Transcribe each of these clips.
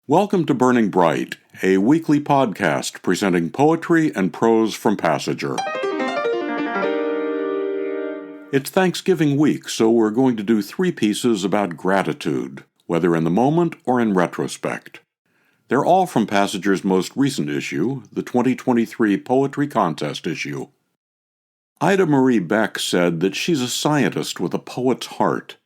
Welcome to Burning Bright, a weekly podcast presenting poetry and prose from Passager. It's Thanksgiving week, so we're going to do 3 pieces about gratitude, whether in the moment or in retrospect. They're all from Passager's most recent issue, the 2023 Poetry Contest issue. Ida Marie Beck said that she's a scientist with a poet's heart.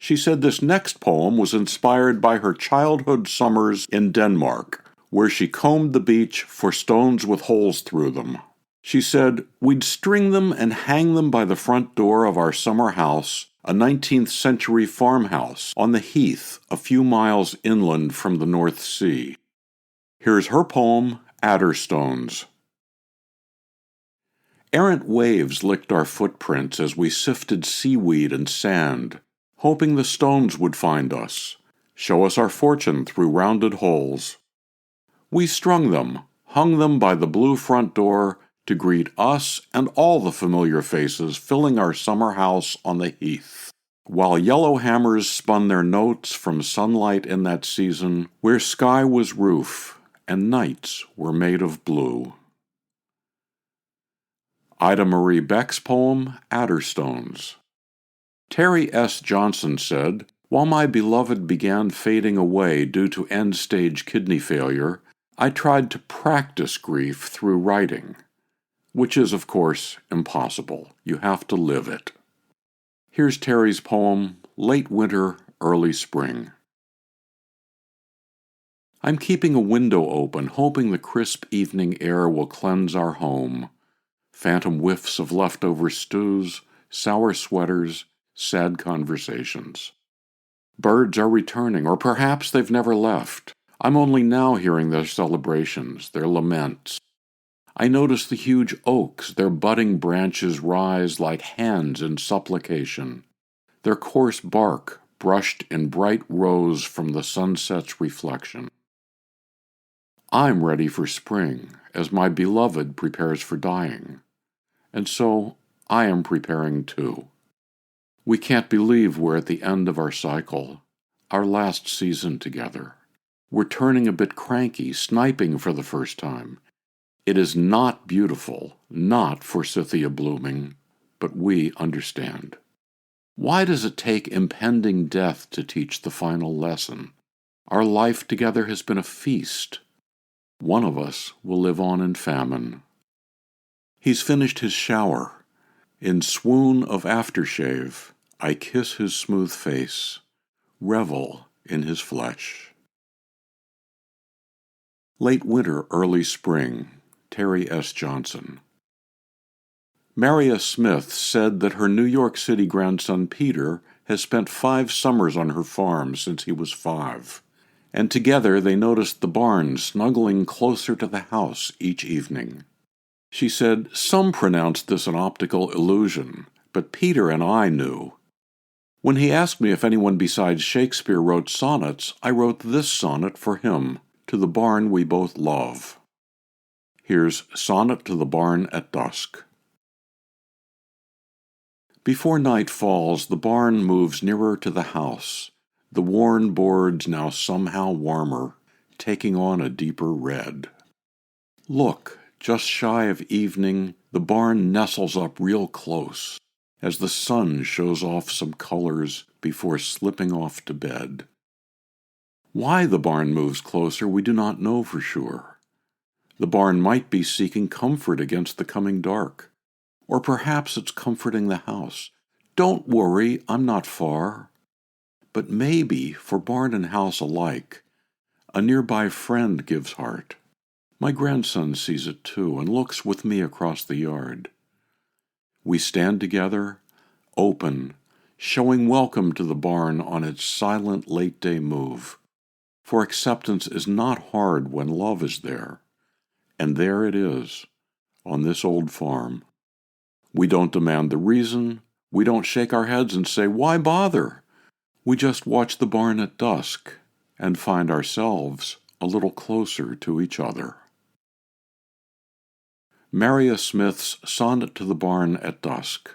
She said this next poem was inspired by her childhood summers in Denmark, where she combed the beach for stones with holes through them. She said, "We'd string them and hang them by the front door of our summer house, a 19th century farmhouse on the heath a few miles inland from the North Sea." Here's her poem, Adderstones. Errant waves licked our footprints as we sifted seaweed and sand, hoping the stones would find us, show us our fortune through rounded holes. We strung them, hung them by the blue front door to greet us and all the familiar faces filling our summer house on the heath, while yellow hammers spun their notes from sunlight in that season where sky was roof and nights were made of blue. Ida Marie Beck's poem, Adderstones. Terry S. Johnson said, "While my beloved began fading away due to end-stage kidney failure, I tried to practice grief through writing," which is, of course, impossible. You have to live it. Here's Terry's poem, Late Winter, Early Spring. I'm keeping a window open, hoping the crisp evening air will cleanse our home. Phantom whiffs of leftover stews, sour sweaters, sad conversations. Birds are returning, or perhaps they've never left. I'm only now hearing their celebrations, their laments. I notice the huge oaks, their budding branches rise like hands in supplication, their coarse bark brushed in bright rose from the sunset's reflection. I'm ready for spring, as my beloved prepares for dying, and so I am preparing too. We can't believe we're at the end of our cycle, our last season together. We're turning a bit cranky, sniping for the first time. It is not beautiful, not forsythia blooming, but we understand. Why does it take impending death to teach the final lesson? Our life together has been a feast. One of us will live on in famine. He's finished his shower. In swoon of aftershave, I kiss his smooth face, revel in his flesh. Late Winter, Early Spring, Terry S. Johnson. Marya Smith said that her New York City grandson Peter has spent 5 summers on her farm since he was 5, and together they noticed the barn snuggling closer to the house each evening. She said, "Some pronounced this an optical illusion, but Peter and I knew. When he asked me if anyone besides Shakespeare wrote sonnets, I wrote this sonnet for him, to the barn we both love." Here's Sonnet to the Barn at Dusk. Before night falls, the barn moves nearer to the house, the worn boards now somehow warmer, taking on a deeper red. Look, just shy of evening, the barn nestles up real close, as the sun shows off some colors before slipping off to bed. Why the barn moves closer we do not know for sure. The barn might be seeking comfort against the coming dark, or perhaps it's comforting the house. Don't worry, I'm not far. But maybe, for barn and house alike, a nearby friend gives heart. My grandson sees it too and looks with me across the yard. We stand together, open, showing welcome to the barn on its silent late-day move. For acceptance is not hard when love is there. And there it is, on this old farm. We don't demand the reason. We don't shake our heads and say, "Why bother?" We just watch the barn at dusk and find ourselves a little closer to each other. Marya Smith's Sonnet to the Barn at Dusk.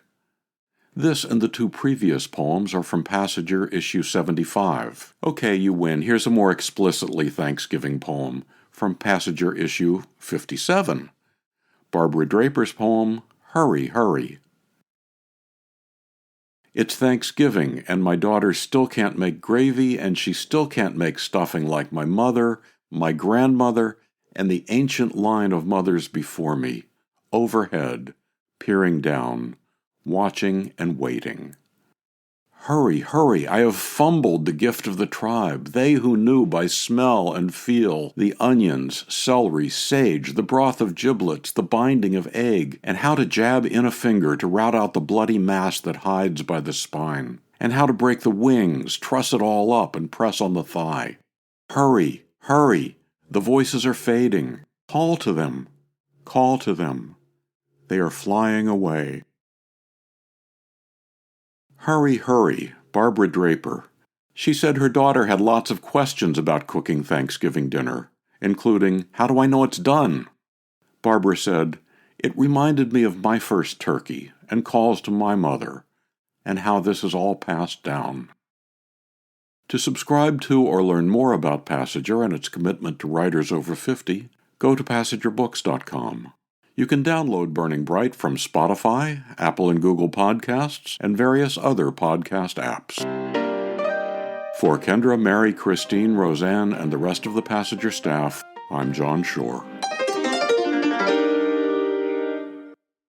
This and the two previous poems are from Passager issue 75. Okay, you win. Here's a more explicitly Thanksgiving poem from Passager issue 57. Barbara Draper's poem, Hurry, Hurry. It's Thanksgiving, and my daughter still can't make gravy, and she still can't make stuffing like my mother, my grandmother, and the ancient line of mothers before me, overhead, peering down, watching and waiting. Hurry, hurry, I have fumbled the gift of the tribe, they who knew by smell and feel the onions, celery, sage, the broth of giblets, the binding of egg, and how to jab in a finger to rout out the bloody mass that hides by the spine, and how to break the wings, truss it all up, and press on the thigh. Hurry, hurry, the voices are fading. Call to them, call to them. They are flying away. Hurry, hurry, Barbara Draper. She said her daughter had lots of questions about cooking Thanksgiving dinner, including, how do I know it's done? Barbara said, it reminded me of my first turkey and calls to my mother, and how this is all passed down. To subscribe to or learn more about Passager and its commitment to writers over 50, go to PassagerBooks.com. You can download Burning Bright from Spotify, Apple and Google Podcasts, and various other podcast apps. For Kendra, Mary, Christine, Roseanne, and the rest of the Passager staff, I'm John Shore.